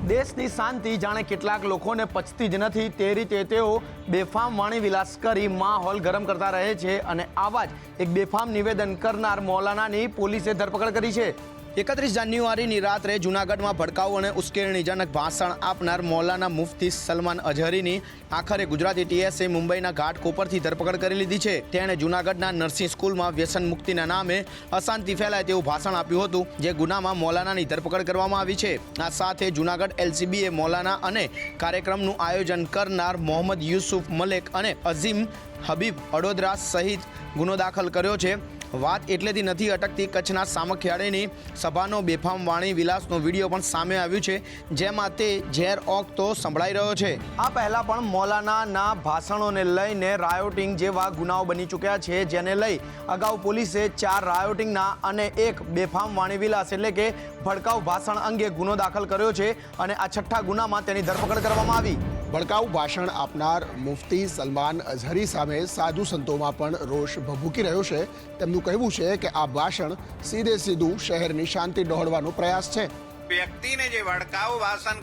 દેશની શાંતિ જાણે કેટલાક લોકોને પચતી જ નથી તે રીતે તેઓ બેફામ વાણી વિલાસ કરી માહોલ ગરમ કરતા રહે છે અને આવા જ એક બેફામ નિવેદન કરનાર મૌલાનાની પોલીસે ધરપકડ કરી છે। 31 જાન્યુઆરીની રાત્રે જૂનાગઢમાં ભડકાઉ અને ઉશ્કેરણીજનક ભાષણ આપનાર મૌલાના મુફ્તી સલમાન અઝહરીની આખરે ગુજરાતી ટીએસએ મુંબઈના ઘાટકોપરથી ધરપકડ કરી લીધી છે। તેણે જૂનાગઢના નર્સિંગ સ્કૂલમાં વ્યસન મુક્તિના નામે અશાંતિ ફેલાય તેવું ભાષણ આપ્યું હતું, જે ગુનામાં મૌલાનાની ધરપકડ કરવામાં આવી છે। આ સાથે જૂનાગઢ એલસીબીએ મૌલાના અને કાર્યક્રમનું આયોજન કરનાર મોહમ્મદ યુસુફ મલેક અને અઝીમ હબીબ અડોદરા સહિત ગુનો દાખલ કર્યો છે। વાત એટલેથી નથી અટકતી, કચ્છના સામખિયાળીની સભાનો બેફામ વાણી વિલાસનો વિડીયો પણ સામે આવ્યું છે, જેમાં તે ઝેર ઓકતો સંભળાઈ રહ્યો છે। આ પહેલાં પણ મૌલાનાના ભાષણોને લઈને રાયોટિંગ જેવા ગુનાઓ બની ચૂક્યા છે, જેને લઈ અગાઉ પોલીસે 4 રાયોટિંગના અને 1 બેફામ વાણી વિલાસ એટલે કે ભડકાઉ ભાષણ અંગે ગુનો દાખલ કર્યો છે અને આ 6થા ગુનામાં તેની ધરપકડ કરવામાં આવી। ભડકાઉ ભાષણ આપનાર મુફ્તી સલમાન અઝહરી સામે સાધુ સંતોમાં પણ રોષ ભભૂકી રહ્યો છે। તેમનું કહેવું છે કે આ ભાષણ સીધે સીધું શહેરની શાંતિ ડહોળવાનો પ્રયાસ છે। વ્યક્તિને જે ભડકાઉ ભાષણ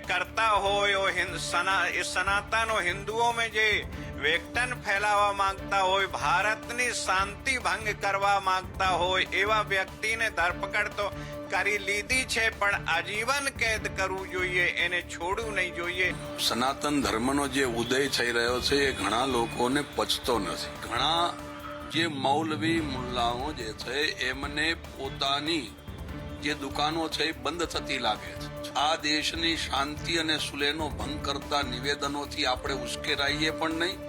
કરતા હોય સનાતન હિન્દુઓમાં જે વેતન ફેલાવવા માંગતા હોય, ભારતની શાંતિ ભંગ કરવા માંગતા હોય એવા વ્યક્તિને ધરપકડ તો કરી લીધી છે, પણ આજીવન કેદ કરવું જોઈએ, એને છોડવું નહીં જોઈએ। સનાતન ધર્મનો જે ઉદય થઈ રહ્યો છે એ ઘણા લોકોને પચતો નથી। ઘણા જે મૌલવી મુલ્લાઓ જે છે એમને પોતાની જે દુકાનો છે એ બંધ થતી લાગે છે। આ દેશની શાંતિ અને સુલેહનો ભંગ કરતા નિવેદનોથી આપણે ઉશ્કેરાઈએ પણ નહીં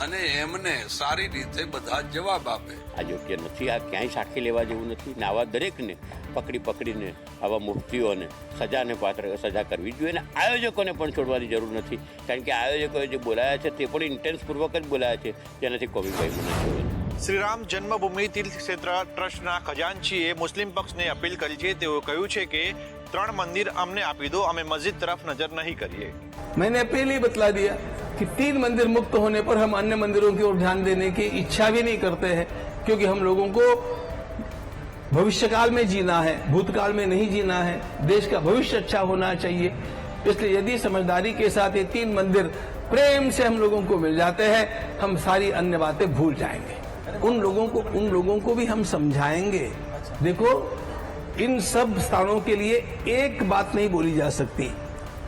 અને એમને સારી રીતે બધા જવાબ આપે। આ યોગ્ય નથી, આ ક્યાંય સાખી લેવા જેવું નથી ને આવા દરેકને પકડીને આવા મુફ્તીઓને સજાને પાત્ર સજા કરવી જોઈએ અને આયોજકોને પણ છોડવાની જરૂર નથી, કારણ કે આયોજકોએ જે બોલાયા છે તે પણ ઇન્ટેન્સપૂર્વક જ બોલાયા છે, જેનાથી કોવીભાઈ મને છોડે। શ્રીરામ જન્મભૂમિ તીર્થ ક્ષેત્ર ટ્રસ્ટના ખજાનચીએ મુસ્લિમ પક્ષને અપીલ કરી છે। તેઓ કહ્યું છે કે 3 મંદિર અમને આપી દો, અમે મસ્જિદ તરફ નજર નહીં કરીએ। मैंने पहले ही बतला दिया कि 3 मंदिर मुक्त होने पर हम अन्य मंदिरों की ओर ध्यान देने की इच्छा भी नहीं करते हैं, क्योंकि हम लोगों को भविष्यकाल में जीना है, भूतकाल में नहीं जीना है। देश का भविष्य अच्छा होना चाहिए, इसलिए यदि समझदारी के साथ ये 3 मंदिर प्रेम से हम लोगों को मिल जाते हैं, हम सारी अन्य बातें भूल जाएंगे। उन लोगों को भी हम समझाएंगे। देखो, इन सब स्थानों के लिए एक बात नहीं बोली जा सकती।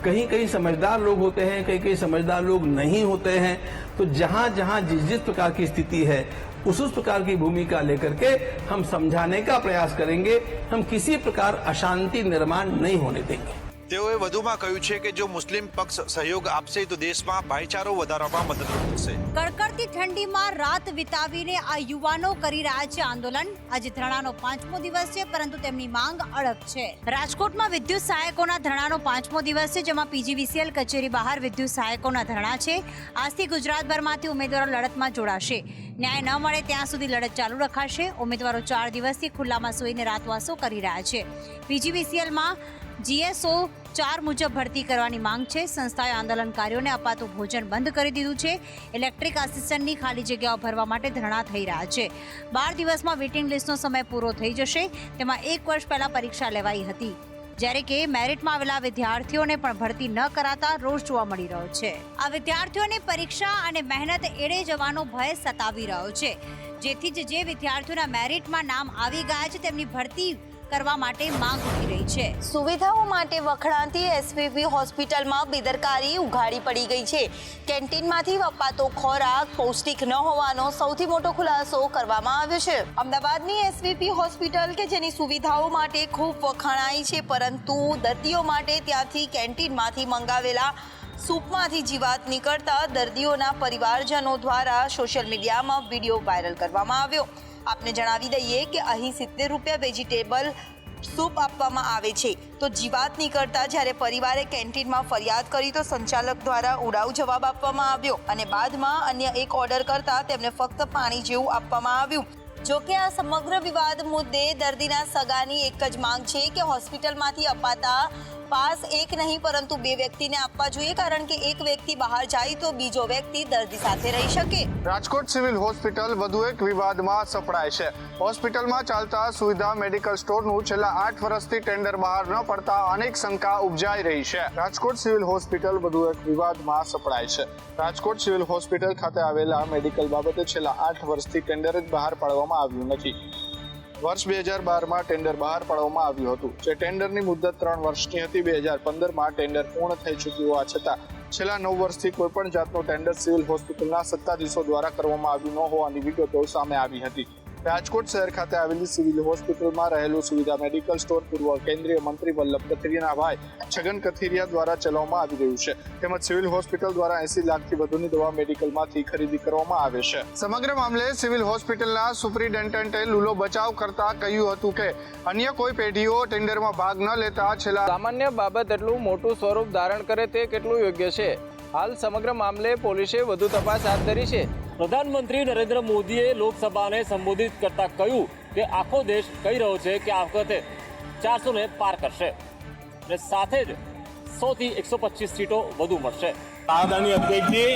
कहीं कहीं समझदार लोग होते हैं, कहीं कहीं समझदार लोग नहीं होते हैं। तो जहां जहां जिस प्रकार की स्थिति है उस प्रकार की भूमिका लेकर के हम समझाने का प्रयास करेंगे। हम किसी प्रकार अशांति निर्माण नहीं होने देंगे। તેઓએ વધુમાં કહ્યું છે કે જો મુસ્લિમ પક્ષ સહયોગ આપશે તો દેશમાં ભાઈચારો વધારવામાં મદદરૂપ થશે। કડકડતી ઠંડીમાં રાત વિતાવીને આ યુવાનો કરી રહ્યા છે આંદોલન। આજે ધરણાનો 5મો દિવસ છે, પરંતુ તેમની માંગ અડગ છે। રાજકોટમાં વિદ્યુત સહાયકોના ધરણાનો 5મો દિવસ છે, જેમાં પીજીવીસીએલ કચેરી બહાર વિદ્યુત સહાયકોના ધરણા છે। આજથી ગુજરાતભરમાંથી ઉમેદવારો લડતમાં જોડાશે। ન્યાય ન મળે ત્યાં સુધી લડત ચાલુ રખાશે। ઉમેદવારો 4 દિવસથી ખુલ્લામાં સૂઈને રાતવાસો કરી રહ્યા છે। પીજીવીસીએલમાં જીએસઓ 4 મુજબ ભરતી કરવાની માંગ છે। સંસ્થાએ આંદોલનકારીઓને અપાતું ભોજન બંધ કરી દીધું છે। ઇલેક્ટ્રિક આસિસ્ટન્ટની ખાલી જગ્યાઓ ભરવા માટે ધરણા થઈ રહ્યા છે। 12 દિવસમાં વેઇટિંગ લિસ્ટનો સમય પૂરો થઈ જશે। તેમાં 1 વર્ષ પહેલા પરીક્ષા લેવાઈ હતી, જ્યારે કે મેરિટમાં આવેલા વિદ્યાર્થીઓને પણ ભરતી ન કરાતા રોષ જોવા મળી રહ્યો છે। આ વિદ્યાર્થીઓને પરીક્ષા અને મહેનત એળે જવાનો ભય સતાવી રહ્યો છે, જેથી જ જે વિદ્યાર્થીઓના મેરિટમાં નામ આવી ગયા છે તેમની ભરતી કરવા માટે માંગ ઉઠી રહી છે। સુવિધાઓ માટે વખણાતી એસવીપી હોસ્પિટલમાં બેદરકારી ઉઘાડી પડી ગઈ છે। કેન્ટીનમાંથી અપાતો ખોરાક પૌષ્ટિક ન હોવાનો સૌથી મોટો ખુલાસો કરવામાં આવ્યો છે। અમદાવાદની એસવીપી હોસ્પિટલ કે જેની સુવિધાઓ માટે ખૂબ વખાણાઈ છે, પરંતુ દર્દીઓ માટે ત્યાંથી કેન્ટીનમાંથી મંગાવેલા સૂપમાંથી જીવાત નીકળતા દર્દીઓના પરિવારજનો દ્વારા સોશિયલ મીડિયામાં વિડીયો વાયરલ કરવામાં આવ્યો। આપને જણાવી દઈએ કે અહીં 70 રૂપિયા વેજીટેબલ સૂપ આપવામાં આવે છે, તો જીવાત નીકળતા જ્યારે પરિવારે કેન્ટીનમાં ફરિયાદ કરી તો સંચાલક દ્વારા ઉડાઉ જવાબ આપવામાં આવ્યો અને બાદમાં અન્ય એક ઓર્ડર કરતા તેમને ફક્ત પાણી જેવું આપવામાં આવ્યું। જોકે આ સમગ્ર વિવાદ મુદ્દે દર્દીના સગાની એક જ માંગ છે કે હોસ્પિટલમાંથી અપાતા પાસ એક નહીં પરંતુ બે વ્યક્તિને આપવા જોઈએ, કારણ કે એક વ્યક્તિ બહાર જાય તો બીજો વ્યક્તિ દર્દી સાથે રહી શકે. રાજકોટ સિવિલ હોસ્પિટલ વધુ એક વિવાદમાં સપડાય છે. હોસ્પિટલમાં ચાલતા સુવિધા મેડિકલ સ્ટોરનું છેલ્લા 8 વર્ષથી ટેન્ડર બહાર ન પડતા અનેક શંકા ઉપજાઈ રહી છે. રાજકોટ સિવિલ હોસ્પિટલ વધુ એક વિવાદમાં સપડાય છે. રાજકોટ સિવિલ હોસ્પિટલ ખાતે આવેલા મેડિકલ બાબતે છેલ્લા 8 વર્ષથી ટેન્ડર જ બહાર પાડવામાં આવ્યું નથી. વર્ષ 2012માં ટેન્ડર બહાર પાડવામાં આવ્યું હતું, જે ટેન્ડરની મુદત 3 વર્ષની હતી. 2015માં ટેન્ડર પૂર્ણ થઈ ચૂક્યું હોવા છતાં છેલ્લા 9 વર્ષથી કોઈ પણ જાતનું ટેન્ડર સિવિલ હોસ્પિટલના સત્તાધીશો દ્વારા કરવામાં આવ્યું ન હોવાની વિગતો સામે આવી હતી. રાજકોટ શહેર ખાતે આવેલી સિવિલ હોસ્પિટલમાં રહેલું સુવિધા મેડિકલ સ્ટોર પૂર્વ કેન્દ્રીય મંત્રી વલ્લભ કથિરિયાના ભાઈ છગન કથિરિયા દ્વારા ચલાવવામાં આવી રહ્યું છે. તેમજ સિવિલ હોસ્પિટલ દ્વારા 80 લાખથી વધુની દવા મેડિકલમાંથી ખરીદી કરવામાં આવે છે. સમગ્ર મામલે સિવિલ હોસ્પિટલના સુપ્રિન્ટેન્ડન્ટે લૂલો બચાવ કરતા કહ્યું હતું કે અન્ય કોઈ પેઢીઓ ટેન્ડરમાં ભાગ ન લેતા છેલ્લા સામાન્ય બાબત એટલું મોટું સ્વરૂપ ધારણ કરે તે કેટલું યોગ્ય છે. હાલ સમગ્ર મામલે પોલીસે વધુ તપાસ હાથ ધરી છે. પ્રધાનમંત્રી નરેન્દ્ર મોદીએ લોકસભાને સંબોધિત કરતા કહ્યું કે આખો દેશ કહી રહ્યો છે કે આ વખતે 400 ને પાર કરશે અને સાથે જ 100 થી 125 सीटों વધુ મળશે. आदरणीय अध्यक्ष जी,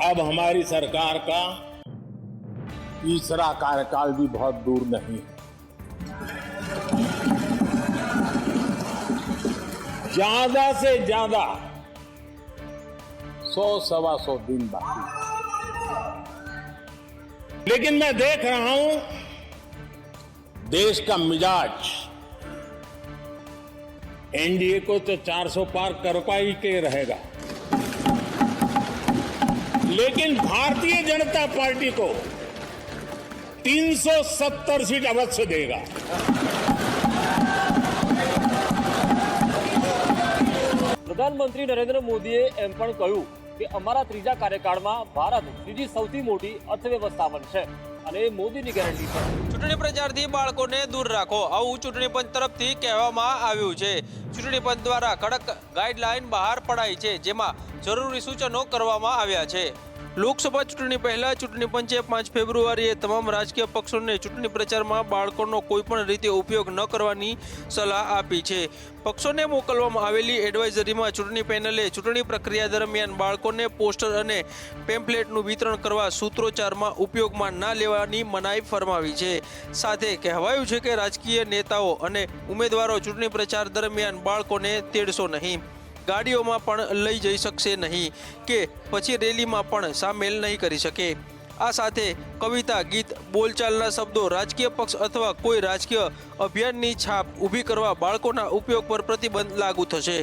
अब हमारी सरकार का तीसरा कार्यकाल भी बहुत दूर नहीं. ज्यादा से ज्यादा 100-125 दिन बाकी, लेकिन मैं देख रहा हूं देश का मिजाज एनडीए को तो 400 पार कर पाई के रहेगा, लेकिन भारतीय जनता पार्टी को 370 सीट अवश्य देगा. પ્રધાનમંત્રી નરેન્દ્ર મોદીએ એમ પણ કહ્યું કે અમારા ત્રીજા કાર્યકાળમાં ભારત ત્રીજી સૌથી મોટી અર્થવ્યવસ્થા બનશે અને એ મોદીની ગેરંટી છે. ચૂંટણી પ્રચારથી બાળકોને દૂર રાખો, આવું ચૂંટણી પંચ તરફથી કહેવામાં આવ્યું છે. ચૂંટણી પંચ દ્વારા કડક ગાઈડલાઈન બહાર પડાઈ છે, જેમાં જરૂરી સૂચનો કરવામાં આવ્યા છે. લોકસભા ચૂંટણી પહેલા ચૂંટણી પંચે 5 ફેબ્રુઆરીએ તમામ રાજકીય પક્ષોને ચૂંટણી પ્રચારમાં બાળકોનો કોઈપણ રીતે ઉપયોગ ન કરવાની સલાહ આપી છે. પક્ષોને મોકલવામાં આવેલી એડવાઇઝરીમાં ચૂંટણી પેનલે ચૂંટણી પ્રક્રિયા દરમિયાન બાળકોને પોસ્ટર અને પેમ્ફલેટનું વિતરણ કરવા સૂત્રોચ્ચારમાં ઉપયોગમાં ના લેવાની મનાઈ ફરમાવી છે. સાથે કહેવાયું છે કે રાજકીય નેતાઓ અને ઉમેદવારો ચૂંટણી પ્રચાર દરમિયાન બાળકોને તેડશો નહીં, ગાડીઓમાં પણ લઈ જઈ શકશે નહીં કે પછી રેલીમાં પણ સામેલ નહીં કરી શકે. આ સાથે કવિતા, ગીત, બોલચાલના શબ્દો, રાજકીય પક્ષ અથવા કોઈ રાજકીય અભિયાનની છાપ ઊભી કરવા બાળકોના ઉપયોગ પર પ્રતિબંધ લાગુ થશે.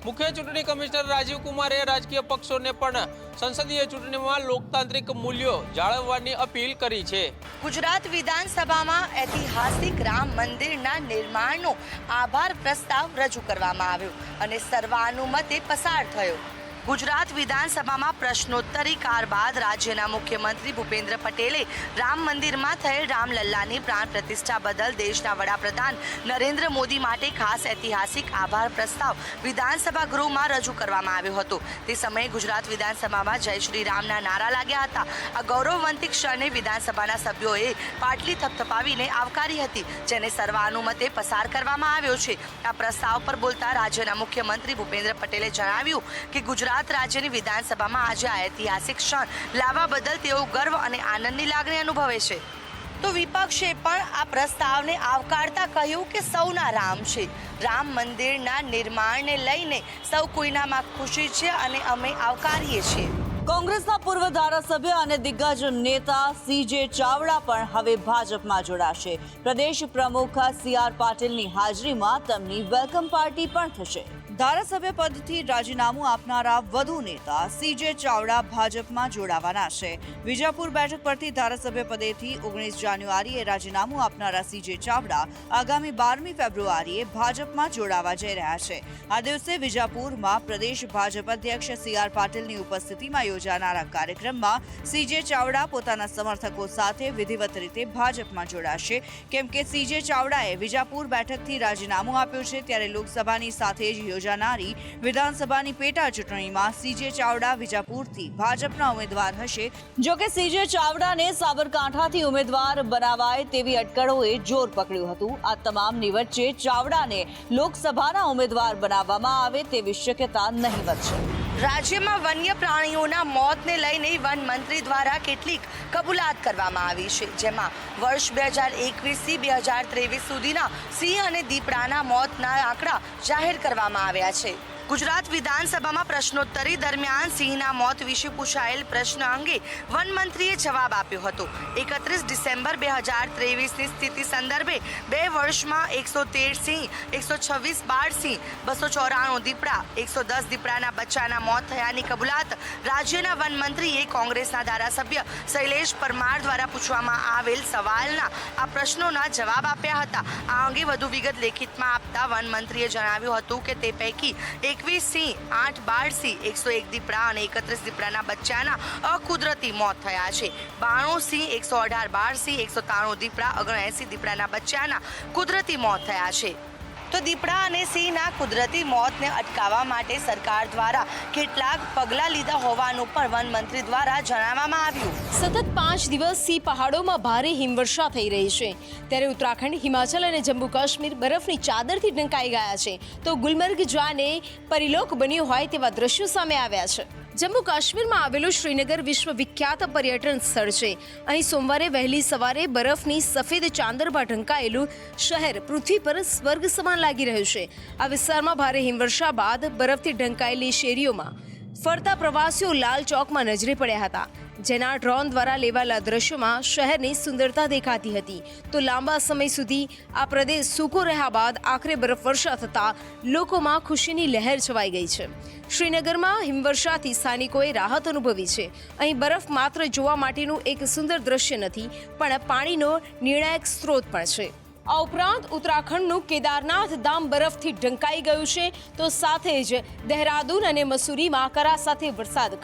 મુખ્ય ચૂંટણી કમિશનર રાજીવ કુમારે રાજકીય પક્ષોને પણ સંસદીય ચૂંટણીમાં લોકતાંત્રિક મૂલ્યો જાળવવાની અપીલ કરી છે. ગુજરાત વિધાનસભામાં ઐતિહાસિક રામ મંદિરના નિર્માણનો આભાર પ્રસ્તાવ રજૂ કરવામાં આવ્યો અને સર્વાનુમતે પસાર થયો. ગુજરાત વિધાનસભામાં પ્રશ્નોત્તરી કાર બાદ રાજ્યના મુખ્યમંત્રી ભૂપેન્દ્ર પટેલે રામ મંદિરમાં થયેલ રામલલ્લાની પ્રાણ પ્રતિષ્ઠા બદલ દેશના વડાપ્રધાન નરેન્દ્ર મોદી માટે ખાસ ઐતિહાસિક આભાર પ્રસ્તાવ વિધાનસભા ગૃહમાં રજૂ કરવામાં આવ્યો હતો. તે સમયે ગુજરાત વિધાનસભામાં જય શ્રી રામના નારા લાગ્યા હતા. આ ગૌરવવંતી ક્ષણને વિધાનસભાના સભ્યોએ પાટલી થપથપાવીને આવકારી હતી, જેને સર્વાનુમતે પસાર કરવામાં આવ્યો છે. આ પ્રસ્તાવ પર બોલતા રાજ્યના મુખ્યમંત્રી ભૂપેન્દ્ર પટેલે જણાવ્યું કે ગુજરાત રાજ્યની વિધાનસભામાં આજે આ ઐતિહાસિક ક્ષણ લાવવા બદલ તેઓ ગર્વ અને આનંદની લાગણી અનુભવે છે. તો વિપક્ષે પણ આ પ્રસ્તાવને આવકારતા કહ્યું કે સૌના રામ છે. રામ મંદિરના નિર્માણને લઈને સૌ કોઈનામાં ખુશી છે અને અમે આવકારીએ છીએ. કોંગ્રેસના પૂર્વ ધારાસભ્ય અને દિગ્ગજ નેતા CJ ચાવડા પણ હવે ભાજપમાં જોડાશે. પ્રદેશ પ્રમુખ CR પાટીલની હાજરીમાં તેમની વેલકમ પાર્ટી પણ થશે. ધારાસભ્ય પદથી રાજીનામું આપનારા વધુ નેતા CJ ચાવડા ભાજપમાં જોડાવાના છે. વિજાપુર બેઠક પરથી ધારાસભ્ય પદેથી 19 જાન્યુઆરીએ રાજીનામું આપનારા CJ ચાવડા આગામી 12મી ફેબ્રુઆરીએ ભાજપમાં જોડાવા જઈ રહ્યા છે. આ દિવસે વિજાપુરમાં પ્રદેશ ભાજપ અધ્યક્ષ CR પાટીલની ઉપસ્થિતિમાં યોજાનારા કાર્યક્રમમાં સીજે ચાવડા પોતાના સમર્થકો સાથે વિધિવત રીતે ભાજપમાં જોડાશે, કેમ કે સીજે ચાવડાએ વિજાપુર બેઠકથી રાજીનામું આપ્યું છે, ત્યારે લોકસભાની સાથે જ યોજાનારી વિધાનસભાની પેટા ચૂંટણીમાં સીજે ચાવડા વિજાપુરથી ભાજપના ઉમેદવાર હશે. જોકે સીજે ચાવડાને સાબરકાંઠાથી ઉમેદવાર બનાવાય તેવી અટકળોએ જોર પકડ્યું હતું. આ તમામની વચ્ચે ચાવડાને લોકસભાના ઉમેદવાર બનાવવામાં આવે તેવી શક્યતા નહીવત છે. રાજ્યમાં વન્ય પ્રાણીઓના મોતને લઈને વન મંત્રી દ્વારા કેટલીક કબૂલાત કરવામાં આવી છે, જેમાં વર્ષ 2021થી 2023 સુધીના સિંહ અને દીપડાના મોતના આંકડા જાહેર કરવામાં આવ્યા છે. ગુજરાત વિધાનસભામાં પ્રશ્નોત્તરી દરમિયાન સિંહના મોત વિશે પૂછાયેલ પ્રશ્ન અંગે વન મંત્રીએ જવાબ આપ્યો હતો. 31 ડિસેમ્બર 2023ની સ્થિતિ સંદર્ભે 2 વર્ષમાં 113 સિંહ, 126 બાળ સિંહ, 294 દીપડા, 110 દીપડાના બચ્ચાના મોત થયાની કબૂલાત રાજ્યના વન મંત્રીએ કોંગ્રેસના ધારાસભ્ય શૈલેષ પરમાર દ્વારા પૂછવામાં આવેલ સવાલના આ પ્રશ્નોના જવાબ આપ્યા હતા. આ અંગે વધુ વિગત લેખિતમાં આપતા વન મંત્રીએ જણાવ્યું હતું કે તે પૈકી 21 સિંહ, 8 બાળ સિંહ, 101 દીપડા અને 31 દીપડાના બચ્ચાના અકુદરતી મોત થયા છે. 92 સિંહ, 118 બાળ સિંહ, 193 દીપડા, 79 દીપડાના બચ્ચાના કુદરતી મોત થયા છે. તો દીપડા અને સિંહના કુદરતી મોતને અટકાવવા માટે સરકાર દ્વારા કેટલાક પગલાં લીધા હોવાનું પણ વન મંત્રી દ્વારા જણાવવામાં આવ્યું. સતત 5 દિવસથી પહાડોમાં ભારે હિમવર્ષા થઈ રહી છે, ત્યારે ઉત્તરાખંડ, હિમાચલ અને જમ્મુ કાશ્મીર બરફની ચાદરથી ઢંકાઈ ગયા છે, તો ગુલમર્ગ જાને પરિલોક બન્યું હોય તેવા દ્રશ્યો સામે આવ્યા છે. જમ્મુ કાશ્મીરમાં આવેલું શ્રીનગર વિશ્વવિખ્યાત પર્યટન સ્થળ છે. અહીં સોમવારે વહેલી સવારે બરફની સફેદ ચાંદરમાં ઢંકાયેલું શહેર પૃથ્વી પર સ્વર્ગ સમાન લાગી રહ્યું છે. આ વિસ્તારમાં ભારે હિમવર્ષા બાદ બરફથી ઢંકાયેલી શેરીઓમાં ફરતા પ્રવાસીઓ લાલ ચોકમાં નજરે પડ્યા હતા, જેના ડ્રોન દ્વારા લેવાયેલા દ્રશ્યોમાં શહેરની સુંદરતા દેખાતી હતી. તો લાંબા સમય સુધી આ પ્રદેશ સૂકો રહ્યા બાદ આખરે બરફવર્ષા થતાં લોકોમાં ખુશીની લહેર છવાઈ ગઈ છે. શ્રીનગરમાં હિમવર્ષાથી સ્થાનિકોએ રાહત અનુભવી છે. અહીં બરફ માત્ર જોવા માટેનું એક સુંદર દ્રશ્ય નથી, પણ પાણીનો નિર્ણાયક સ્ત્રોત પણ છે. આ ઉપરાંત ઉત્તરાખંડનું કેદારનાથ ધામ બરફથી ઢંકાઈ ગયું છે, તો સાથે જ દહેરાદૂન અને મસૂરીમાં કરા સાથે વરસાદ